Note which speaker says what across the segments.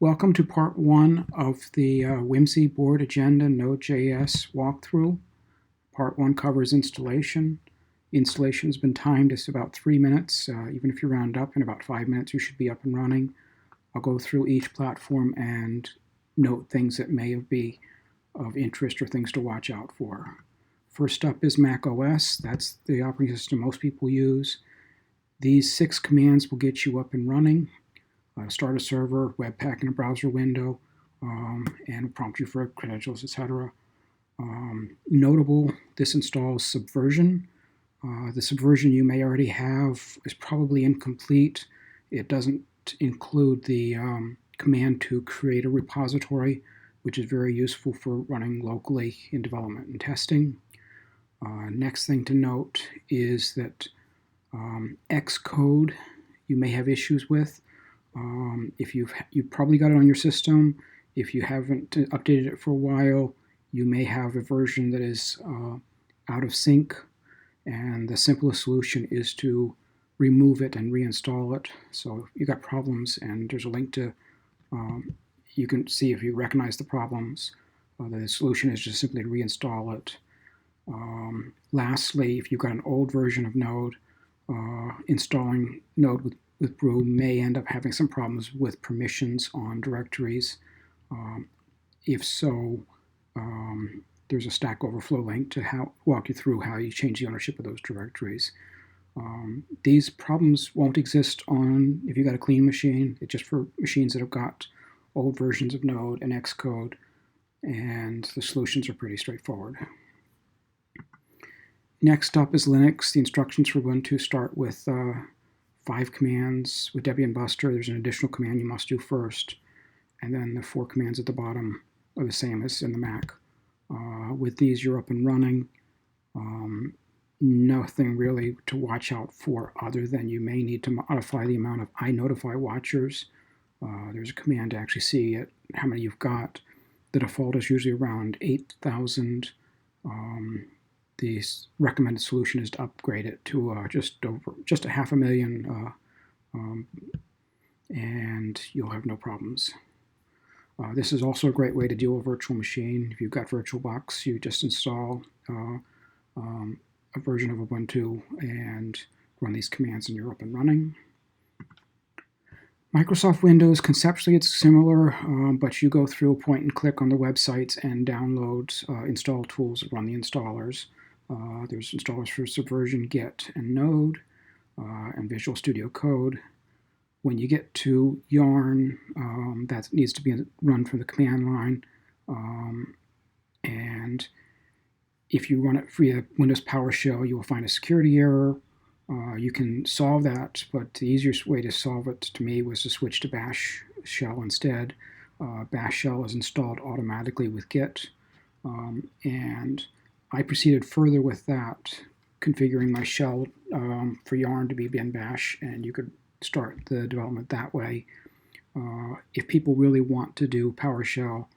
Speaker 1: Welcome to part one of the whimsy board agenda nodejs walkthrough. Part one covers installation. Installation has been timed as about 3 minutes. Even if you round up, in about 5 minutes you should be up and running. I'll go through each platform and note things that may be of interest or things to watch out for. First up is Mac OS. That's the operating system most people use. These 6 commands will get you up and running. Start a server, webpack in a browser window, and prompt you for credentials, etc. Notable, this installs Subversion. The Subversion you may already have is probably incomplete. It doesn't include the command to create a repository, which is very useful for running locally in development and testing. Next thing to note is that Xcode you may have issues with. If you've probably got it on your system. If you haven't updated it for a while, you may have a version that is out of sync, and the simplest solution is to remove it and reinstall it. So if you got problems, and there's a link to you can see if you recognize the problems. The solution is just simply to reinstall it. Lastly, if you've got an old version of Node, installing Node with brew may end up having some problems with permissions on directories. If so, there's a Stack Overflow link to walk you through how you change the ownership of those directories. These problems won't exist if you've got a clean machine. It's just for machines that have got old versions of Node and Xcode, and the solutions are pretty straightforward. Next up is Linux. The instructions for Ubuntu start with 5 commands. With Debian Buster, there's an additional command you must do first, and then the 4 commands at the bottom are the same as in the Mac. With these, you're up and running. Nothing really to watch out for other than you may need to modify the amount of iNotify watchers. There's a command to actually see how many you've got. The default is usually around 8,000. The recommended solution is to upgrade it to just a 500,000, and you'll have no problems. This is also a great way to deal with a virtual machine. If you've got VirtualBox, you just install a version of Ubuntu and run these commands, and you're up and running. Microsoft Windows, conceptually it's similar, but you go through point and click on the websites and download install tools that run the installers. There's installers for Subversion, Git, and Node, and Visual Studio Code. When you get to Yarn, that needs to be run from the command line. And if you run it via Windows PowerShell, you will find a security error. You can solve that, but the easiest way to solve it to me was to switch to Bash Shell instead. Bash Shell is installed automatically with Git, and I proceeded further with that, configuring my shell for Yarn to be bin bash, and you could start the development that way. If people really want to do PowerShell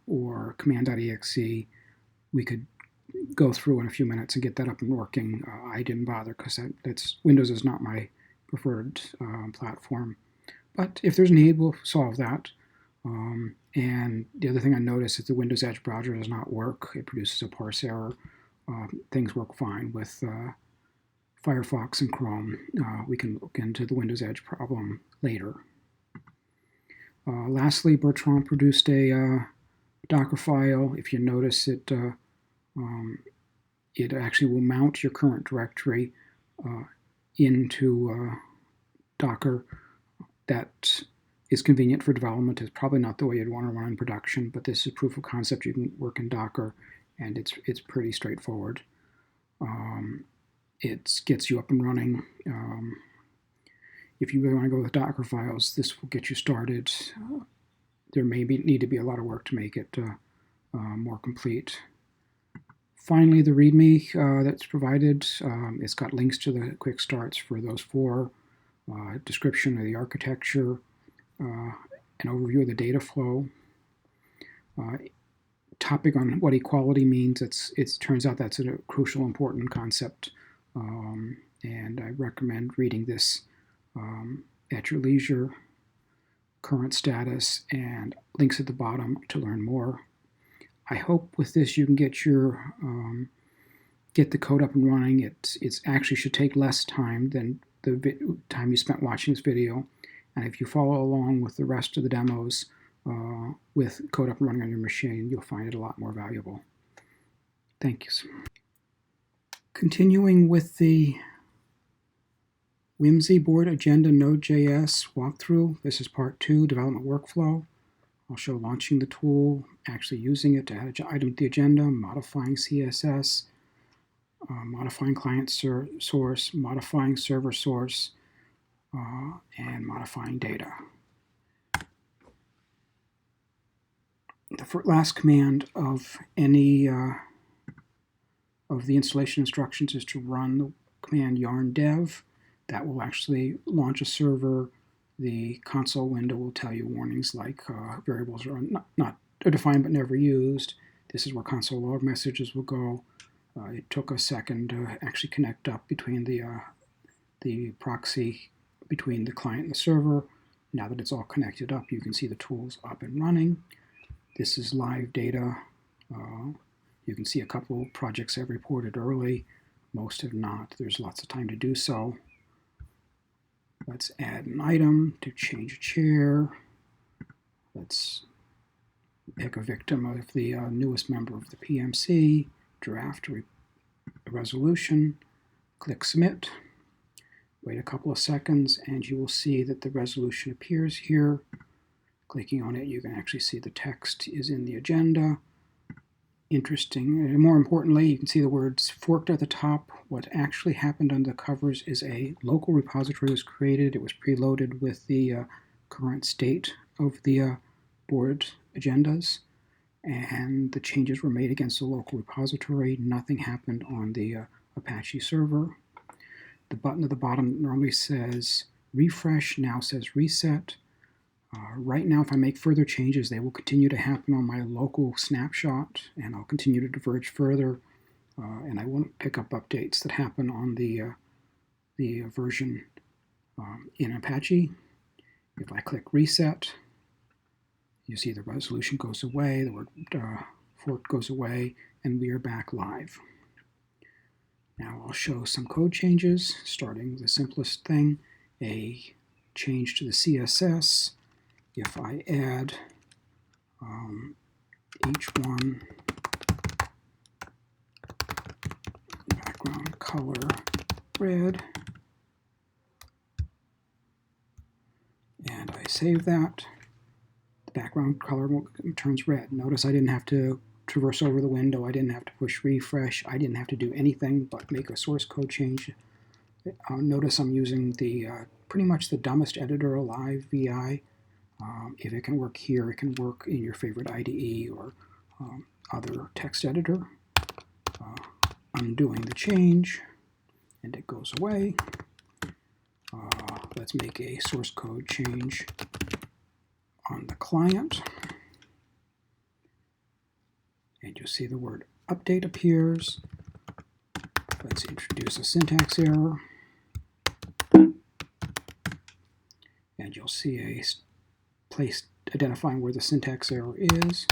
Speaker 1: or command.exe, we could go through in a few minutes and get that up and working. I didn't bother because Windows is not my preferred platform. But if there's a need, we'll solve that. And the other thing I noticed is the Windows Edge browser does not work. It produces a parse error. Things work fine with Firefox and Chrome. We can look into the Windows Edge problem later. Lastly, Bertrand produced a Docker file. If you notice, it actually will mount your current directory into Docker. That is convenient for development. It's probably not the way you'd want to run in production, but this is proof of concept. You can work in Docker, and it's pretty straightforward. It gets you up and running. If you really want to go with Docker files, this will get you started. There may need to be a lot of work to make it more complete. Finally, the README that's provided, it's got links to the quick starts for those 4, description of the architecture, an overview of the data flow, topic on what equality means. It turns out that's a crucial, important concept, and I recommend reading this at your leisure. current status, and links at the bottom to learn more. I hope with this you can get the code up and running. It actually should take less time than the time you spent watching this video. And if you follow along with the rest of the demos with code up and running on your machine, you'll find it a lot more valuable. Thanks. Continuing with the whimsy board agenda Node.js walkthrough. This is part 2, development workflow. I'll show launching the tool, actually using it to add an item to the agenda, modifying CSS, modifying client source, modifying server source, and modifying data. The last command of any of the installation instructions is to run the command yarn dev. That will actually launch a server. The console window will tell you warnings like variables are not defined but never used. This is where console log messages will go. It took a second to actually connect up between the proxy between the client and the server. Now that it's all connected up, you can see the tools up and running. This is live data. You can see a couple projects have reported early. Most have not. There's lots of time to do so. Let's add an item to change a chair. Let's pick a victim of the newest member of the PMC, draft a resolution, click submit. Wait a couple of seconds and you will see that the resolution appears here. Clicking on it, you can actually see the text is in the agenda. Interesting, and more importantly, you can see the words forked at the top. What actually happened under the covers is a local repository was created. It was preloaded with the current state of the board agendas, and the changes were made against the local repository. Nothing happened on the Apache server. The button at the bottom normally says refresh, now says reset. Right now, if I make further changes, they will continue to happen on my local snapshot, and I'll continue to diverge further, and I won't pick up updates that happen on the version in Apache. If I click reset, you see the resolution goes away, the word fork goes away, and we are back live. Now I'll show some code changes, starting with the simplest thing, a change to the CSS. If I add H1 background color red, and I save that, the background color turns red. Notice I didn't have to traverse over the window, I didn't have to push refresh, I didn't have to do anything but make a source code change. Notice I'm using the pretty much the dumbest editor alive, VI. If it can work here, it can work in your favorite IDE or other text editor. Undoing the change, and it goes away. Let's make a source code change on the client. And you'll see the word update appears. Let's introduce a syntax error. And you'll see a place identifying where the syntax error is.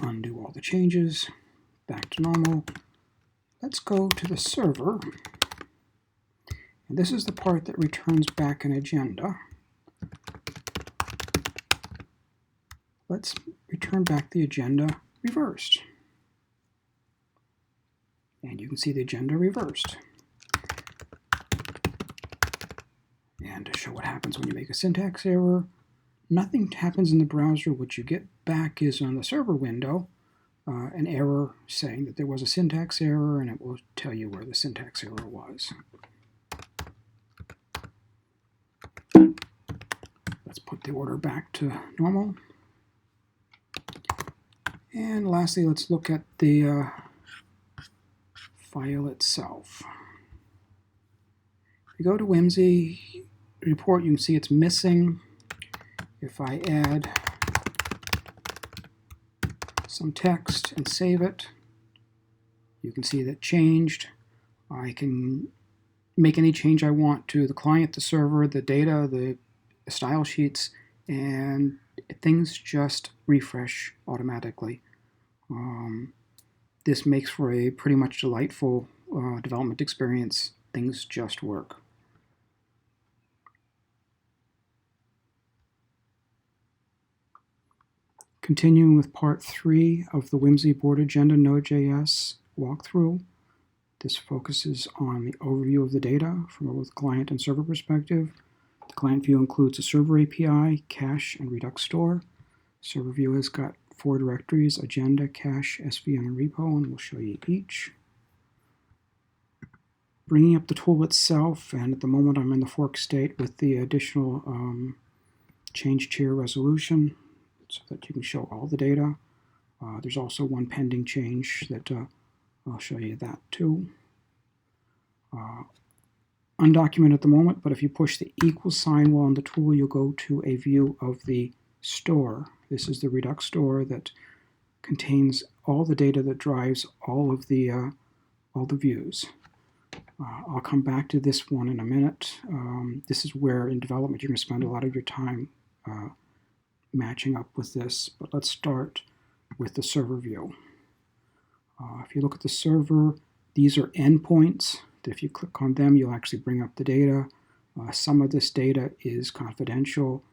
Speaker 1: Undo all the changes, back to normal. Let's go to the server. And this is the part that returns back an agenda. Let's return back the agenda reversed. And you can see the agenda reversed. And to show what happens when you make a syntax error, nothing happens in the browser. What you get back is on the server window, an error saying that there was a syntax error, and it will tell you where the syntax error was. Let's put the order back to normal. And lastly, let's look at the file itself. If you go to whimsy report, you can see it's missing. If I add some text and save it, you can see that changed. I can make any change I want to the client, the server, the data, the style sheets, and things just refresh automatically. This makes for a pretty much delightful development experience. Things just work. Continuing with part 3 of the Whimsy board agenda Node.js walkthrough. This focuses on the overview of the data from both client and server perspective. The client view includes a server API, cache, and Redux store. Server view has got 4 directories: agenda, cache, SVN, and repo, and we'll show you each. Bringing up the tool itself, and at the moment I'm in the fork state with the additional change tier resolution so that you can show all the data. There's also one pending change that I'll show you that too. Undocumented at the moment, but if you push the equal sign while on the tool, you'll go to a view of the store. This is the Redux store that contains all the data that drives all the views. I'll come back to this one in a minute. This is where in development you're going to spend a lot of your time matching up with this, but let's start with the server view. If you look at the server, these are endpoints. If you click on them, you'll actually bring up the data. Some of this data is confidential.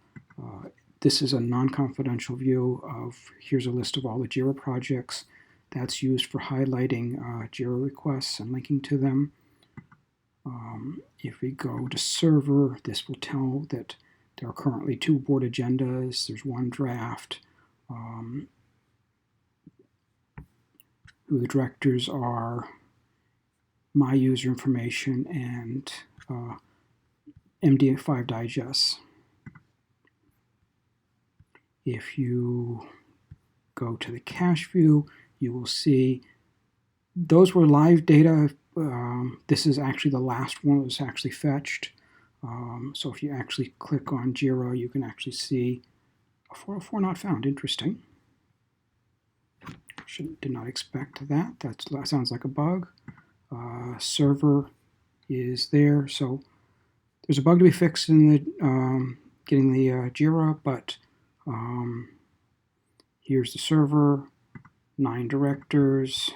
Speaker 1: This is a non-confidential view of, here's a list of all the Jira projects. That's used for highlighting Jira requests and linking to them. If we go to server, this will tell that there are currently 2 board agendas. There's 1 draft. Who the directors are, my user information, and MD5 digests. If you go to the cache view, you will see those were live data. This is actually the last one that was actually fetched. So if you actually click on Jira, you can actually see a 404 not found. Interesting. Did not expect that. That sounds like a bug. Server is there, so there's a bug to be fixed in the getting the Jira, but here's the server, 9 directors,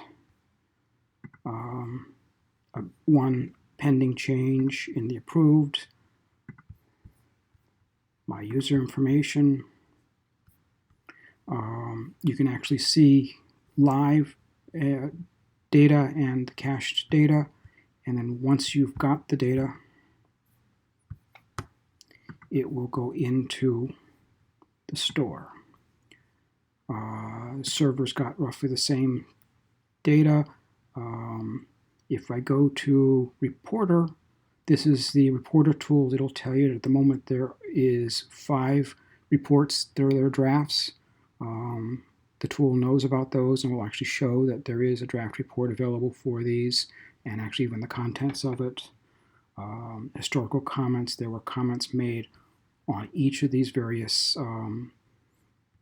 Speaker 1: 1 pending change in the approved, my user information. You can actually see live data and the cached data, and then once you've got the data, it will go into the store. The server's got roughly the same data. If I go to Reporter, this is the Reporter tool. It'll tell you that at the moment there is 5 reports. They're drafts. The tool knows about those and will actually show that there is a draft report available for these, and actually even the contents of it. Historical comments, there were comments made on each of these various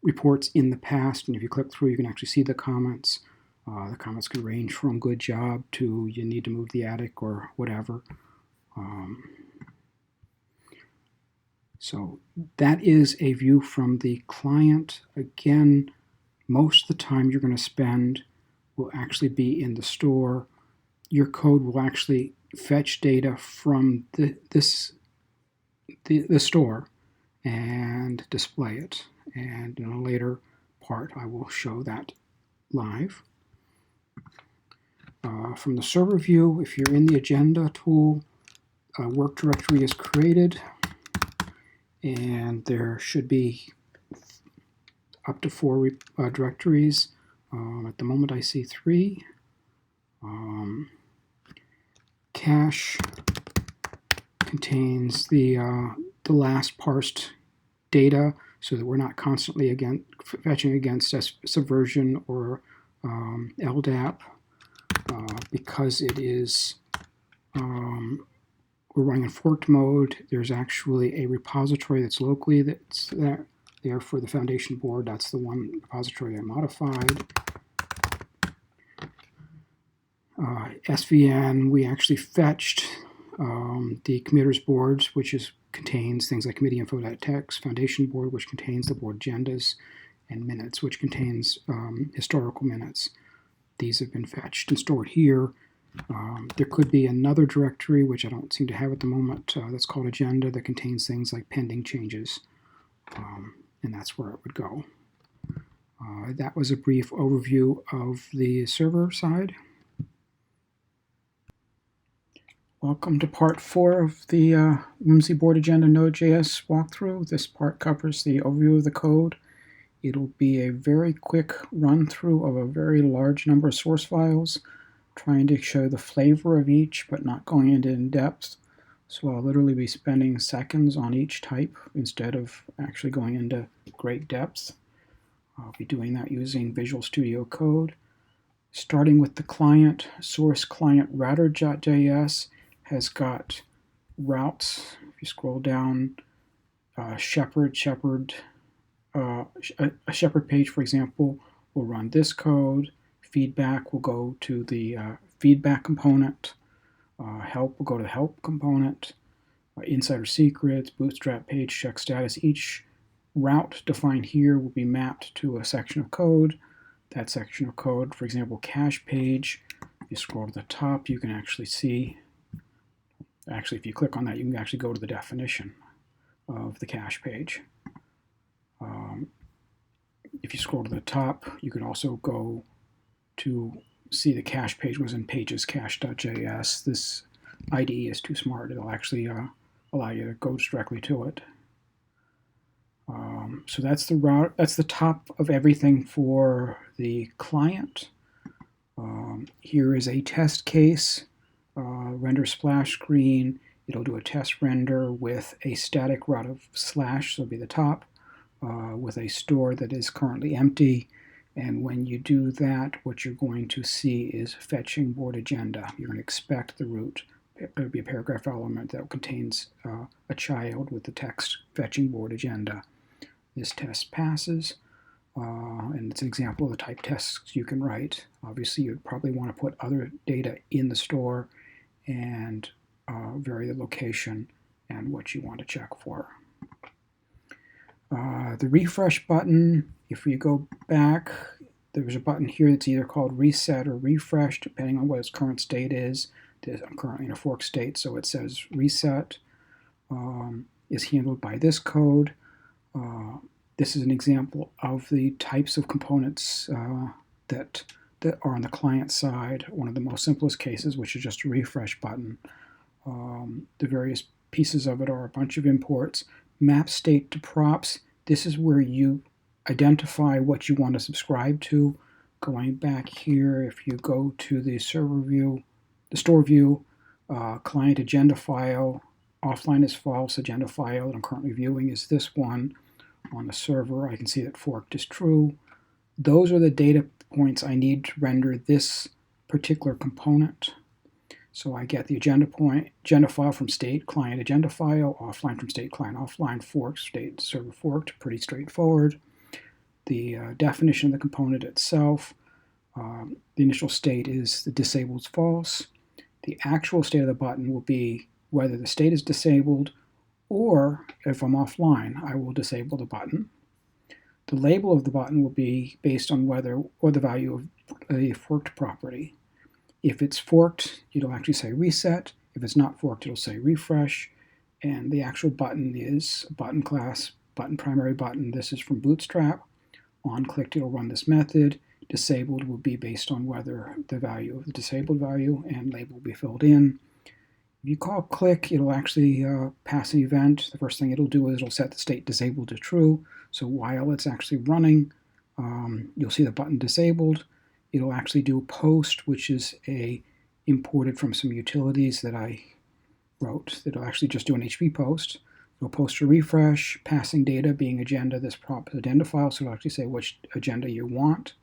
Speaker 1: reports in the past, and if you click through, you can actually see the comments. The comments can range from good job to you need to move the attic or whatever. So that is a view from the client. Again, most of the time you're going to spend will actually be in the store. Your code will actually fetch data from the store and display it. And in a later part, I will show that live. From the server view, if you're in the agenda tool, a work directory is created, and there should be up to 4 directories. At the moment I see 3. Cache contains the last parsed data so that we're not constantly fetching against Subversion or LDAP, because it is we're running in forked mode. There's actually a repository that's locally there for the foundation board. That's the one repository I modified. SVN, we actually fetched the commuters boards, which is contains things like committee info.txt, foundation board, which contains the board agendas, and minutes, which contains historical minutes. These have been fetched and stored here. There could be another directory, which I don't seem to have at the moment, that's called agenda, that contains things like pending changes, and that's where it would go. That was a brief overview of the server side. Welcome to part 4 of the whimsy board agenda Node.js walkthrough. This part covers the overview of the code. It'll be a very quick run through of a very large number of source files, trying to show the flavor of each but not going into in depth. So I'll literally be spending seconds on each type instead of actually going into great depth. I'll be doing that using Visual Studio Code. Starting with the client, source client router.js has got routes. If you scroll down, a shepherd page, for example, will run this code. Feedback will go to the feedback component. Help will go to the help component. Insider secrets, bootstrap page, check status. Each route defined here will be mapped to a section of code. That section of code, for example, cache page, if you scroll to the top, you can actually see, if you click on that, you can actually go to the definition of the cache page. If you scroll to the top, you can also go to see the cache page was in pages cache.js. This IDE is too smart. It'll actually allow you to go directly to it. So that's the route. That's the top of everything for the client. Here is a test case. Render splash screen. It'll do a test render with a static route of slash, so it'll be the top, with a store that is currently empty. And when you do that, what you're going to see is fetching board agenda. You're going to expect the root. There'll be a paragraph element that contains a child with the text fetching board agenda. This test passes, and it's an example of the type tests you can write. Obviously, you'd probably want to put other data in the store and vary the location and what you want to check for. The refresh button, if you go back, there's a button here that's either called reset or refresh, depending on what its current state is. I'm currently in a fork state, so it says reset is handled by this code. This is an example of the types of components that are on the client side. One of the most simplest cases, which is just a refresh button. The various pieces of it are a bunch of imports. Map state to props. This is where you identify what you want to subscribe to. Going back here, if you go to the server view, the store view, client agenda file, offline is false, agenda file that I'm currently viewing is this one. On the server, I can see that forked is true. Those are the data points I need to render this particular component. So I get the agenda file from state, client agenda file, offline from state, client offline, forked, state, server forked, pretty straightforward. The definition of the component itself, the initial state is the disabled is false. The actual state of the button will be whether the state is disabled, or if I'm offline, I will disable the button. The label of the button will be based on whether or the value of a forked property. If it's forked, it'll actually say reset. If it's not forked, it'll say refresh. And the actual button is button class, button primary button. This is from Bootstrap. On clicked, it'll run this method. Disabled will be based on whether the value of the disabled value and label will be filled in. If you call click, it'll actually pass an event. The first thing it'll do is it'll set the state disabled to true. So while it's actually running, you'll see the button disabled. It'll actually do post, which is imported from some utilities that I wrote. It'll actually just do an HTTP post. It'll post a refresh, passing data being agenda. This prop is agenda file, so it'll actually say which agenda you want.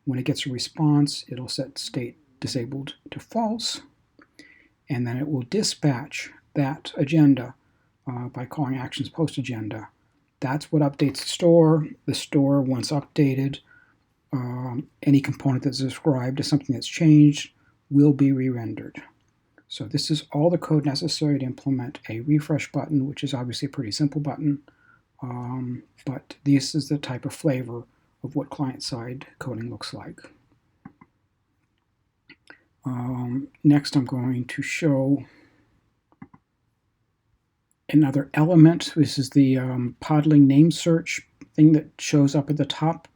Speaker 1: When it gets a response, it'll set state disabled to false, and then it will dispatch that agenda by calling actions post agenda. That's what updates the store. The store, once updated, any component that's described as something that's changed will be re-rendered. So this is all the code necessary to implement a refresh button, which is obviously a pretty simple button, but this is the type of flavor of what client-side coding looks like. Next, I'm going to show another element. This is the Podling name search thing that shows up at the top.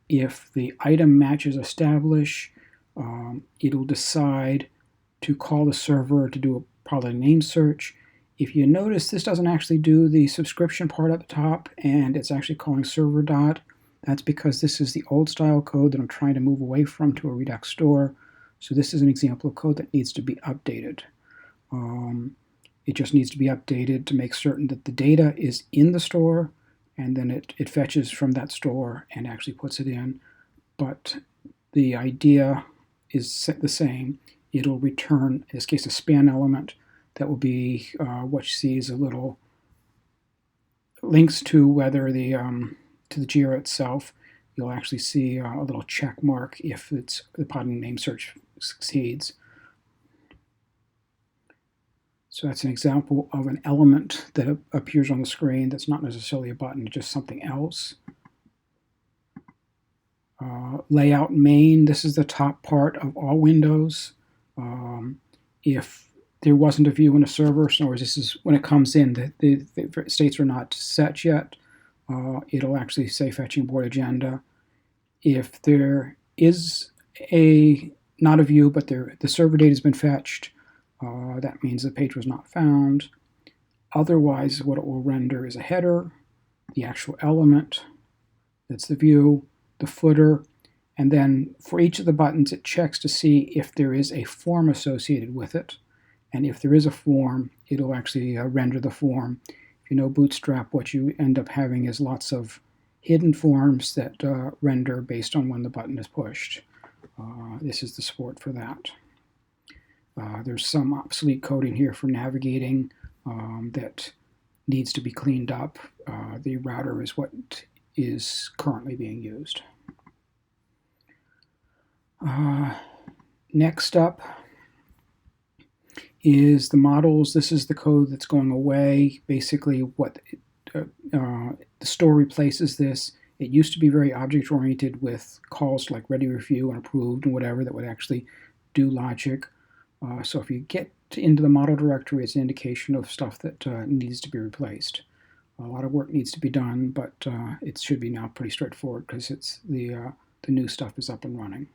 Speaker 1: If the item matches establish, it'll decide to call the server to do a Podling name search. If you notice, this doesn't actually do the subscription part at the top, and it's actually calling server dot. That's because this is the old style code that I'm trying to move away from to a Redux store. So this is an example of code that needs to be updated. It just needs to be updated to make certain that the data is in the store, and then it fetches from that store and actually puts it in. But the idea is the same. It'll return, in this case, a span element that will be what you see is a little links to whether the to the Jira itself. You'll actually see a little check mark if it's the Podling name search succeeds. So that's an example of an element that appears on the screen that's not necessarily a button, just something else. Layout main, this is the top part of all windows. If there wasn't a view in a server, so this is when it comes in, the states are not set yet, it'll actually say fetching board agenda. If there is not a view, but the server data has been fetched, that means the page was not found. Otherwise, what it will render is a header, the actual element, that's the view, the footer, and then for each of the buttons it checks to see if there is a form associated with it. And if there is a form, it'll actually render the form. If you know Bootstrap, what you end up having is lots of hidden forms that render based on when the button is pushed. This is the support for that. There's some obsolete code in here for navigating that needs to be cleaned up. The router is what is currently being used. Next up is the models. This is the code that's going away. Basically, what the store replaces this. It used to be very object-oriented with calls like ready, review, and approved, and whatever that would actually do logic. So if you get into the model directory, it's an indication of stuff that needs to be replaced. A lot of work needs to be done, but it should be now pretty straightforward because it's the new stuff is up and running.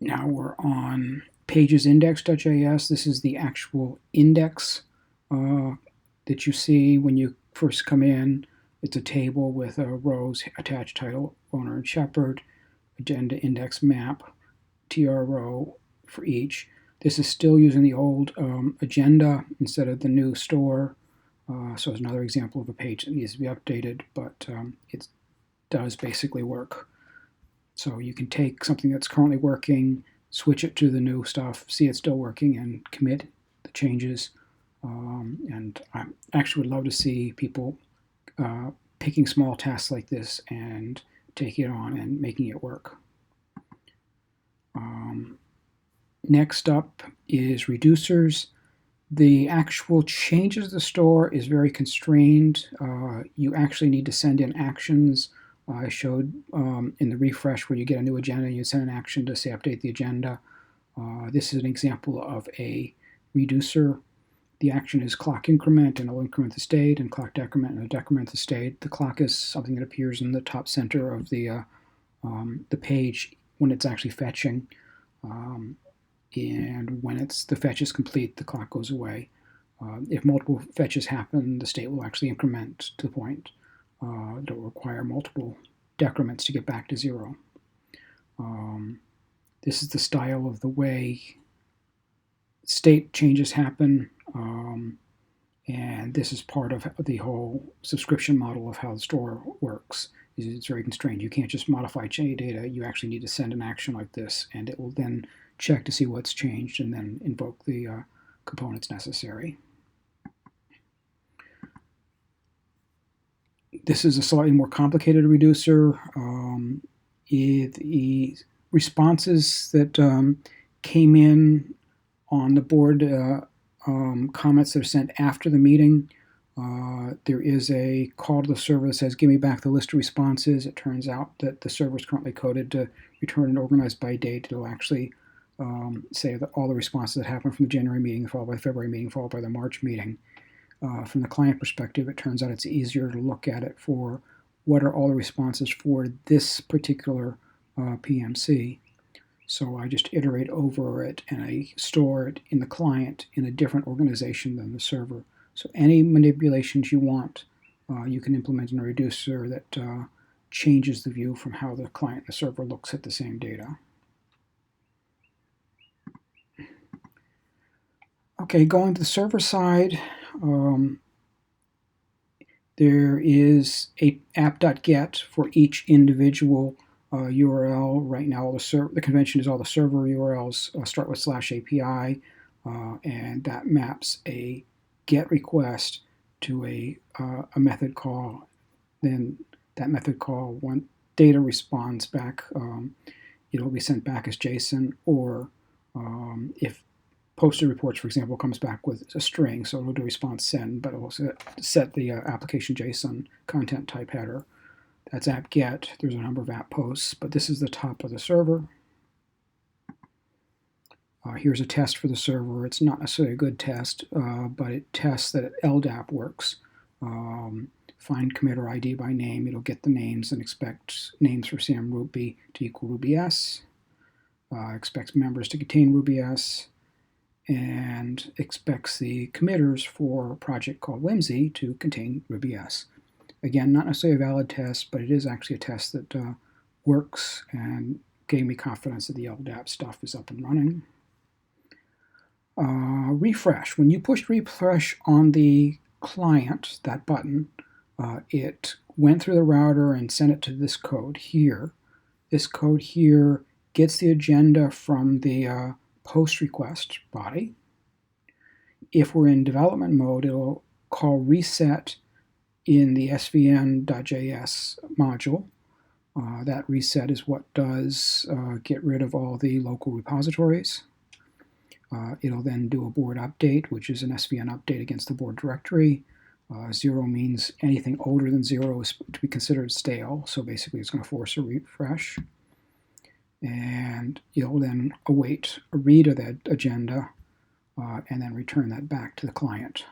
Speaker 1: Now we're on pagesindex.js. This is the actual index that you see when you first come in. It's a table with rows, attached title, owner, and shepherd, agenda index map, tr row for each. This is still using the old agenda instead of the new store. So it's another example of a page that needs to be updated, but it does basically work. So you can take something that's currently working, switch it to the new stuff, see it's still working, and commit the changes. And I actually would love to see people picking small tasks like this and taking it on and making it work. Next up is reducers. The actual changes to the store is very constrained. You actually need to send in actions. I showed in the refresh where you get a new agenda, you send an action to say update the agenda. This is an example of a reducer. The action is clock increment, and it'll increment the state, and clock decrement, and it'll decrement the state. The clock is something that appears in the top center of the page when it's actually fetching. And when the fetch is complete, the clock goes away. If multiple fetches happen, the state will actually increment to the point that will require multiple decrements to get back to zero. This is the style of the way state changes happen, and this is part of the whole subscription model of how the store works. It's very constrained. You can't just modify data. You actually need to send an action like this, and it will then check to see what's changed and then invoke the components necessary. This is a slightly more complicated reducer. The responses that came in on the board comments that are sent after the meeting. There is a call to the server that says, give me back the list of responses. It turns out that the server is currently coded to return and organized by date. It'll actually say that all the responses that happened from the January meeting, followed by the February meeting, followed by the March meeting. From the client perspective, it turns out it's easier to look at it for what are all the responses for this particular PMC. So I just iterate over it and I store it in the client in a different organization than the server. So any manipulations you want, you can implement in a reducer that changes the view from how the client and the server looks at the same data. Okay, going to the server side, there is a app.get for each individual URL. Right now, the convention is all the server URLs start with /API, and that maps a GET request to a method call. Then that method call, when data responds back, it'll be sent back as JSON, or if posted reports, for example, comes back with a string, so it'll do response send, but it'll set the application JSON content type header. That's app get. There's a number of app posts, but this is the top of the server. Here's a test for the server. It's not necessarily a good test, but it tests that LDAP works. Find commit or ID by name. It'll get the names and expect names for Sam Ruby to equal Ruby S. Expects members to contain Ruby S. And expects the committers for a project called whimsy to contain Ruby S. Again, not necessarily a valid test, but it is actually a test that works and gave me confidence that the LDAP stuff is up and running. Refresh. When you pushed refresh on the client, that button, it went through the router and sent it to this code here. This code here gets the agenda from the post request body. If we're in development mode, it'll call reset in the svn.js module. That reset is what does get rid of all the local repositories. It'll then do a board update, which is an svn update against the board directory. 0 means anything older than 0 is to be considered stale, so basically it's going to force a refresh. And you'll then await a read of that agenda and then return that back to the client.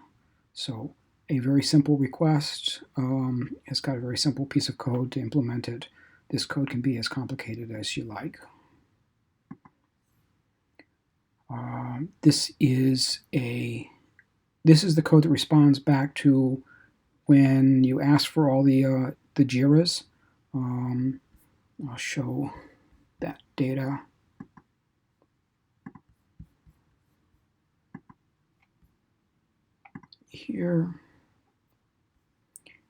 Speaker 1: So a very simple request has got a very simple piece of code to implement it. This code can be as complicated as you like. This is the code that responds back to when you ask for all the JIRAs. I'll show that data. Here.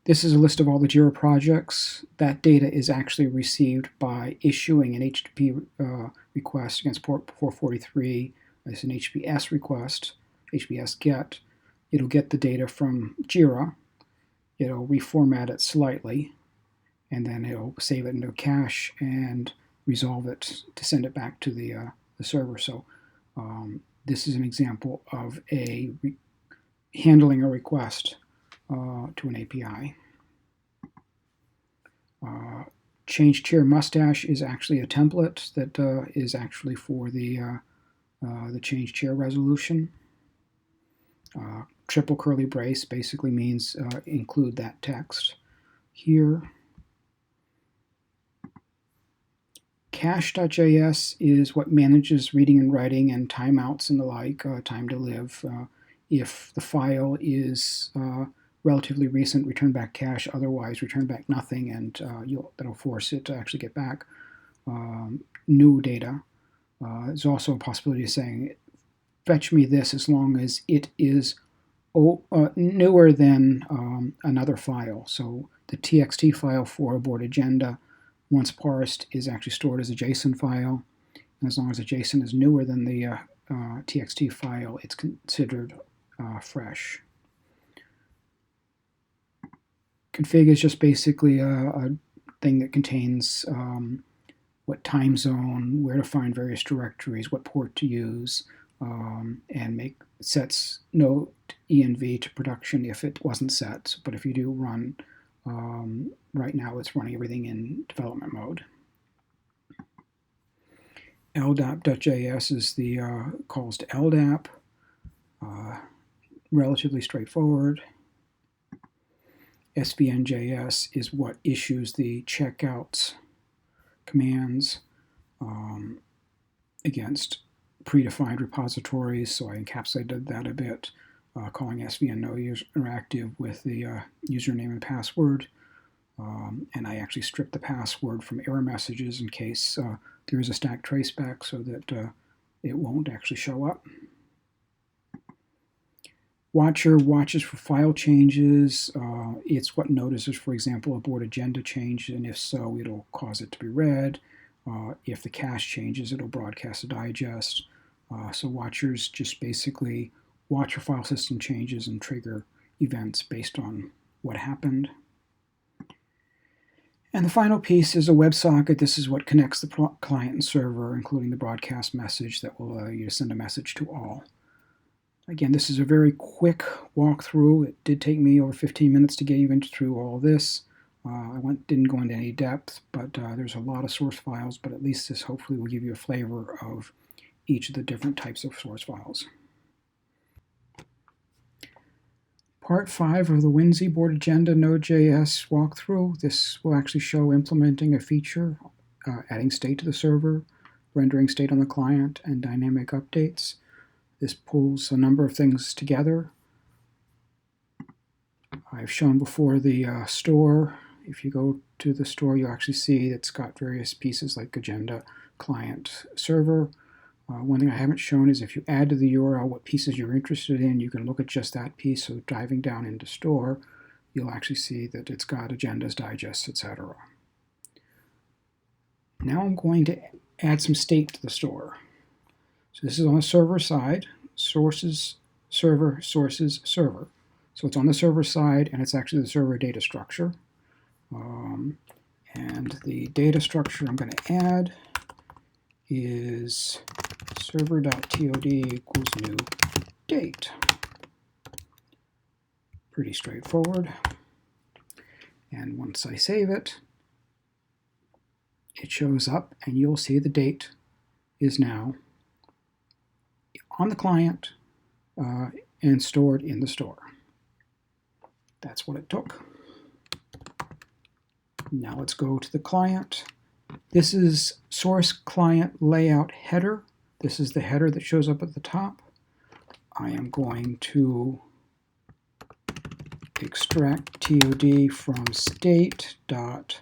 Speaker 1: This is a list of all the JIRA projects. That data is actually received by issuing an HTTP request against port 443 as an HTTPS request, HTTPS GET. It'll get the data from JIRA. It'll reformat it slightly, and then it'll save it into a cache and resolve it to send it back to the server. So this is an example of handling a request to an API. Change tier mustache is actually a template that is actually for the change tier resolution. Triple curly brace basically means include that text here. Cache.js is what manages reading and writing and timeouts and the like, time to live. If the file is relatively recent, return back cache, otherwise return back nothing, and that'll force it to actually get back new data. There's also a possibility of saying, fetch me this as long as it is newer than another file. So the txt file for a board agenda, once parsed, is actually stored as a JSON file. And as long as the JSON is newer than the txt file, it's considered fresh. Config is just basically a thing that contains what time zone, where to find various directories, what port to use, and sets node env to production if it wasn't set. But if you do run, right now it's running everything in development mode. LDAP.js is the calls to LDAP. Relatively straightforward. svn.js is what issues the checkouts commands against predefined repositories, so I encapsulated that a bit, calling svn no user interactive with the username and password, and I actually stripped the password from error messages in case there is a stack traceback so that it won't actually show up. Watcher watches for file changes. It's what notices, for example, a board agenda change, and if so, it'll cause it to be read. If the cache changes, it'll broadcast a digest. So watchers just basically watch for file system changes and trigger events based on what happened. And the final piece is a WebSocket. This is what connects the client and server, including the broadcast message that will allow you to send a message to all. Again, this is a very quick walkthrough. It did take me over 15 minutes to get even through all this. I didn't go into any depth, but there's a lot of source files, but at least this hopefully will give you a flavor of each of the different types of source files. Part 5 of the whimsy board agenda Node.js walkthrough. This will actually show implementing a feature, adding state to the server, rendering state on the client, and dynamic updates. This pulls a number of things together. I've shown before the store. If you go to the store, you'll actually see it's got various pieces like agenda, client, server. One thing I haven't shown is if you add to the URL what pieces you're interested in, you can look at just that piece. So diving down into store, you'll actually see that it's got agendas, digests, etc. Now I'm going to add some state to the store. So this is on the server side, sources, server, sources, server. So it's on the server side, and it's actually the server data structure. And the data structure I'm going to add is server.tod equals new date. Pretty straightforward. And once I save it, it shows up, and you'll see the date is now on the client and stored in the store. That's what it took. Now let's go to the client. This is source client layout header. This is the header that shows up at the top. I am going to extract TOD from state.server.tod.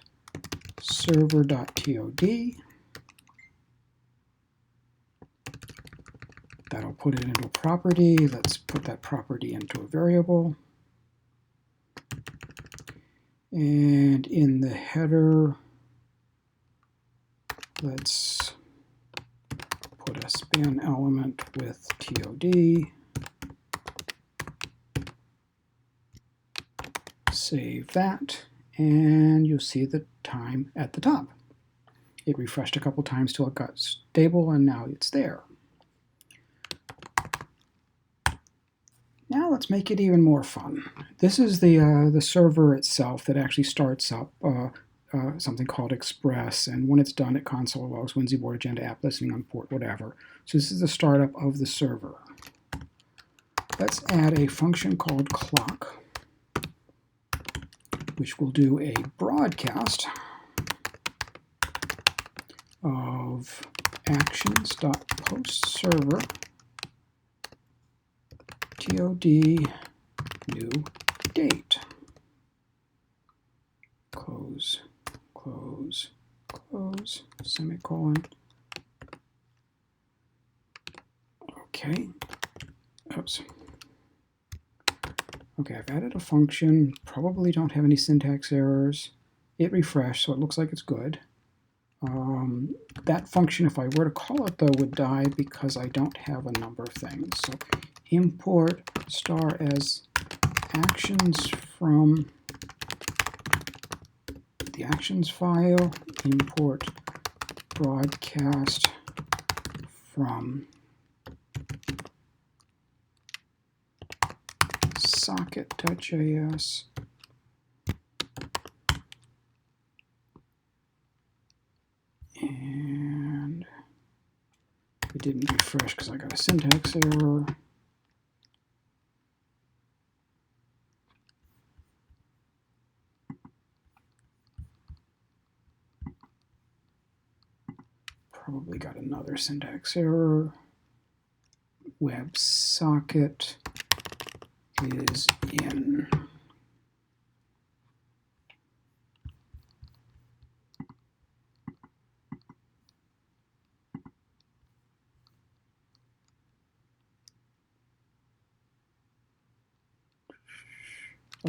Speaker 1: That'll put it into a property. Let's put that property into a variable. And in the header, let's put a span element with TOD. Save that, and you'll see the time at the top. It refreshed a couple times till it got stable, and now it's there. Now let's make it even more fun. This is the server itself that actually starts up something called Express, and when it's done, it console logs whimsy board agenda app listening on port whatever. So this is the startup of the server. Let's add a function called clock, which will do a broadcast of actions.postServer TOD new date. Close, close, close, semicolon. Okay. Oops. Okay, I've added a function. Probably don't have any syntax errors. It refreshed, so it looks like it's good. That function, if I were to call it, though, would die because I don't have a number of things. So import star as actions from the actions file, import broadcast from socket.js and we didn't refresh because I got a syntax error. Probably got another syntax error. WebSocket is in.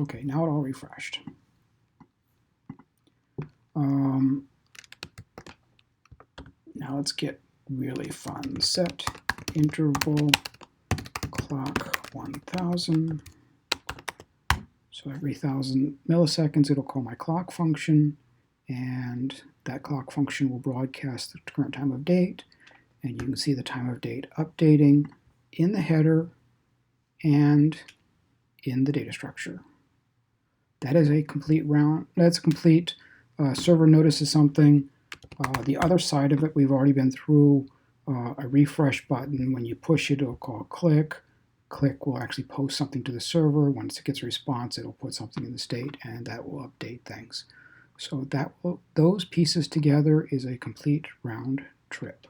Speaker 1: Okay, now it all refreshed. Now let's get really fun. Set interval clock 1000. So every 1000 milliseconds it'll call my clock function, and that clock function will broadcast the current time of date, and you can see the time of date updating in the header and in the data structure. That is a complete round. That's complete. Server notices something. The other side of it, we've already been through. A refresh button. When you push it, it'll call click. Click will actually post something to the server. Once it gets a response, it'll put something in the state, and that will update things. So those pieces together is a complete round trip.